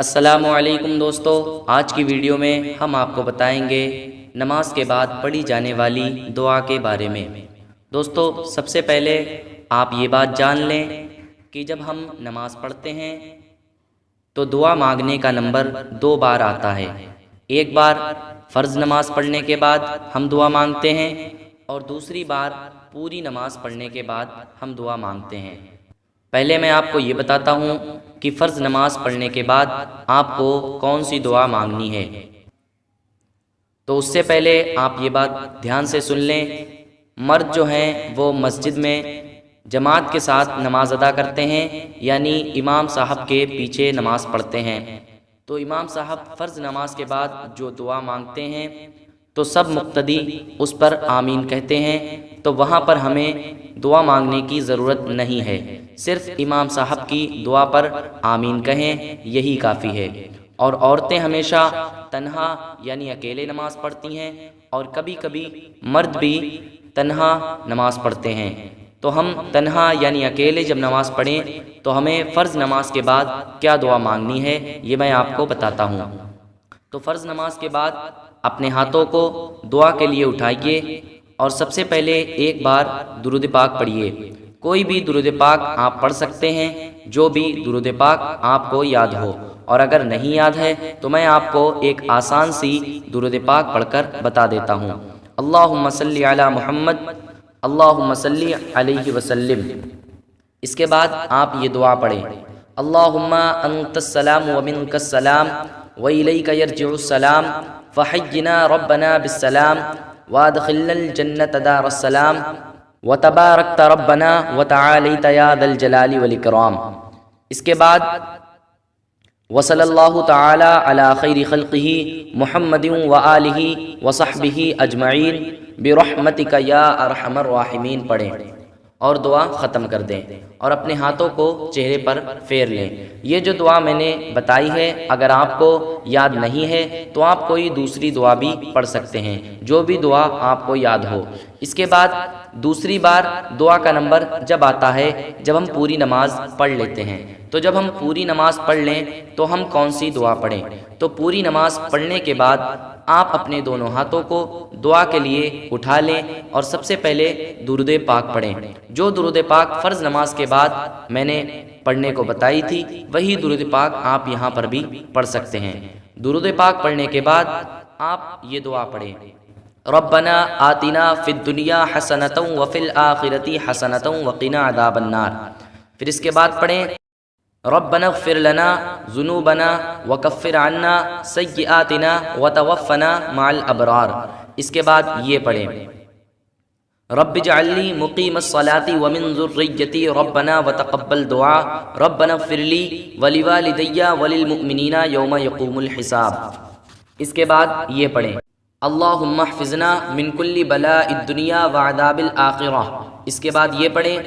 السلام علیکم دوستو، آج کی ویڈیو میں ہم آپ کو بتائیں گے نماز کے بعد پڑھی جانے والی دعا کے بارے میں۔ دوستو، سب سے پہلے آپ یہ بات جان لیں کہ جب ہم نماز پڑھتے ہیں تو دعا مانگنے کا نمبر 2 بار آتا ہے۔ ایک بار فرض نماز پڑھنے کے بعد ہم دعا مانگتے ہیں اور دوسری بار پوری نماز پڑھنے کے بعد ہم دعا مانگتے ہیں۔ پہلے میں آپ کو یہ بتاتا ہوں کہ فرض نماز پڑھنے کے بعد آپ کو کون سی دعا مانگنی ہے۔ تو اس سے پہلے آپ یہ بات دھیان سے سن لیں، مرد جو ہیں وہ مسجد میں جماعت کے ساتھ نماز ادا کرتے ہیں، یعنی امام صاحب کے پیچھے نماز پڑھتے ہیں۔ تو امام صاحب فرض نماز کے بعد جو دعا مانگتے ہیں تو سب مقتدی اس پر آمین کہتے ہیں، تو وہاں پر ہمیں دعا مانگنے کی ضرورت نہیں ہے، صرف امام صاحب کی دعا پر آمین کہیں، یہی کافی ہے۔ اور عورتیں ہمیشہ تنہا یعنی اکیلے نماز پڑھتی ہیں، اور کبھی کبھی مرد بھی تنہا نماز پڑھتے ہیں۔ تو ہم تنہا یعنی اکیلے جب نماز پڑھیں تو ہمیں فرض نماز کے بعد کیا دعا مانگنی ہے یہ میں آپ کو بتاتا ہوں۔ تو فرض نماز کے بعد اپنے ہاتھوں کو دعا کے لیے اٹھائیے اور سب سے پہلے ایک بار درود پاک پڑھیے۔ کوئی بھی درود پاک آپ پڑھ سکتے ہیں، جو بھی درود پاک آپ کو یاد ہو، اور اگر نہیں یاد ہے تو میں آپ کو ایک آسان سی درود پاک پڑھ کر بتا دیتا ہوں۔ اللہم صلی علی محمد، اللہم صلی علیہ وسلم۔ اس کے بعد آپ یہ دعا پڑھیں، اللہم انت السلام ومنک السلام وإلیک یرجع السلام فحینا ربنا بالسلام وادخلنا الجنة دار السلام وتبارکت ربنا وتعالیت یا ذا الجلال والاکرام۔ اس کے بعد وصلی اللہ تعالی علی خیر خلقہ محمد وآلہ وصحبہ اجمعین برحمتک یا ارحم الراحمین پڑھیں اور دعا ختم کر دیں، اور اپنے ہاتھوں کو چہرے پر پھیر لیں۔ یہ جو دعا میں نے بتائی ہے اگر آپ کو یاد نہیں ہے تو آپ کوئی دوسری دعا بھی پڑھ سکتے ہیں، جو بھی دعا آپ کو یاد ہو۔ اس کے بعد دوسری بار دعا کا نمبر جب آتا ہے جب ہم پوری نماز پڑھ لیتے ہیں۔ تو جب ہم پوری نماز پڑھ لیں تو ہم کون سی دعا پڑھیں؟ تو پوری نماز پڑھنے کے بعد آپ اپنے دونوں ہاتھوں کو دعا کے لیے اٹھا لیں اور سب سے پہلے درود پاک پڑھیں۔ جو درود پاک فرض نماز کے بعد میں نے پڑھنے کو بتائی تھی وہی درود پاک آپ یہاں پر بھی پڑھ سکتے ہیں۔ درود پاک پڑھنے کے بعد آپ یہ دعا پڑھیں، ربنا آتنا فی الدنیا حسنۃ وفی الآخرۃ حسنۃ وقنا عذاب النار۔ پھر اس کے بعد پڑھیں، ربنا اغفر لنا ذنوبنا وکفر عنا سیئاتنا وتوفنا مع الابرار۔ اس کے بعد یہ پڑھیں، رب اجعل لی مقیم الصلاۃ ومن ذریتی ربنا وتقبل دعا ربنا اغفر لی ولوالدی وللمؤمنین یوم یقوم الحساب۔ اس کے بعد یہ پڑھیں، اللہم احفظنا من کل بلاء الدنیا وعذاب الآخرہ۔ اس کے بعد یہ پڑھیں،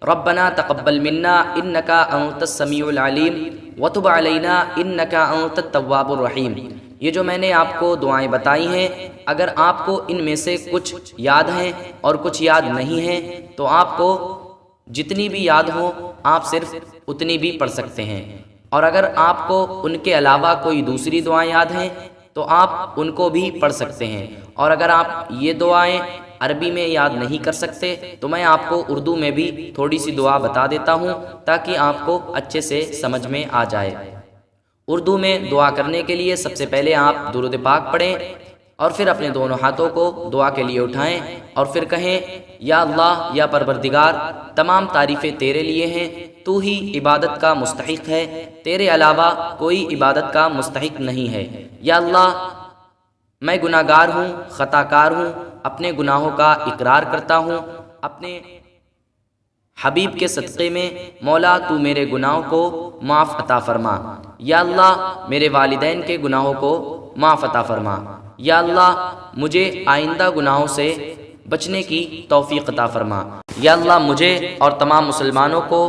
ربنا تقبل منا انک انت السمیع العلیم وتب علینا انک انت التواب الرحیم۔ یہ جو میں نے آپ کو دعائیں بتائی ہیں، اگر آپ کو ان میں سے کچھ یاد ہیں اور کچھ یاد نہیں ہیں تو آپ کو جتنی بھی یاد ہو آپ صرف اتنی بھی پڑھ سکتے ہیں، اور اگر آپ کو ان کے علاوہ کوئی دوسری دعائیں یاد ہیں تو آپ ان کو بھی پڑھ سکتے ہیں، اور اگر آپ یہ دعائیں عربی میں یاد نہیں کر سکتے تو میں آپ کو اردو میں بھی تھوڑی سی دعا بتا دیتا ہوں تاکہ آپ کو اچھے سے سمجھ میں آ جائے۔ اردو میں دعا کرنے کے لیے سب سے پہلے آپ درود پاک پڑھیں اور پھر اپنے دونوں ہاتھوں کو دعا کے لیے اٹھائیں اور پھر کہیں، یا اللہ، یا پروردگار، تمام تعریفیں تیرے لیے ہیں، تو ہی عبادت کا مستحق ہے، تیرے علاوہ کوئی عبادت کا مستحق نہیں ہے۔ یا اللہ، میں گناہ گار ہوں، خطا کار ہوں، اپنے گناہوں کا اقرار کرتا ہوں، اپنے حبیب کے صدقے میں مولا تو میرے گناہوں کو معاف عطا فرما۔ یا اللہ، میرے والدین کے گناہوں کو معاف عطا فرما۔ یا اللہ، مجھے آئندہ گناہوں سے بچنے کی توفیق عطا فرما۔ یا اللہ، مجھے اور تمام مسلمانوں کو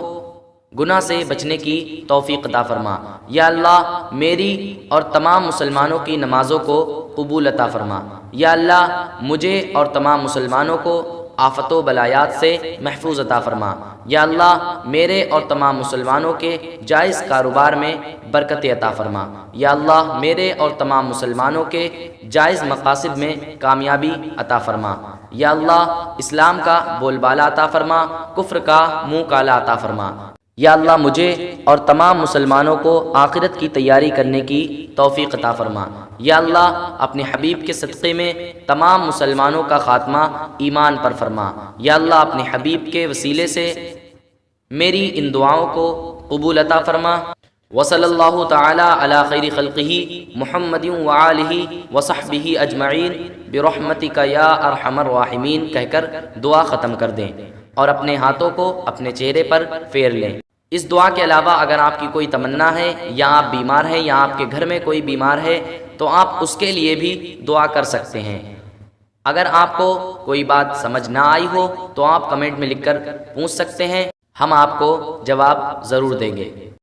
گناہ سے بچنے کی توفیق عطا فرما۔ یا اللہ، میری اور تمام مسلمانوں کی نمازوں کو قبول عطا فرما۔ یا اللہ، مجھے اور تمام مسلمانوں کو آفت و بلایات سے محفوظ عطا فرما۔ یا اللہ میرے اور تمام مسلمانوں کے جائز کاروبار میں برکت عطا فرما۔ یا اللہ میرے اور تمام مسلمانوں کے جائز مقاصد میں کامیابی عطا فرما۔ یا اللہ اسلام کا بول بالا عطا فرما، کفر کا منہ کالا عطا فرما۔ یا اللہ مجھے اور تمام مسلمانوں کو آخرت کی تیاری کرنے کی توفیق عطا فرما۔ یا اللہ اپنے حبیب کے صدقے میں تمام مسلمانوں کا خاتمہ ایمان پر فرما۔ یا اللہ اپنے حبیب کے وسیلے سے میری ان دعاؤں کو قبول عطا فرما۔ وصلی اللہ تعالی علی خیر خلقہ محمد وآلہ وصحبہ اجمعین برحمتک یا ارحم الراحمین کہہ کر دعا ختم کر دیں اور اپنے ہاتھوں کو اپنے چہرے پر پھیر لیں۔ اس دعا کے علاوہ اگر آپ کی کوئی تمنا ہے یا آپ بیمار ہیں یا آپ کے گھر میں کوئی بیمار ہے تو آپ اس کے لیے بھی دعا کر سکتے ہیں۔ اگر آپ کو کوئی بات سمجھ نہ آئی ہو تو آپ کمنٹ میں لکھ کر پوچھ سکتے ہیں، ہم آپ کو جواب ضرور دیں گے۔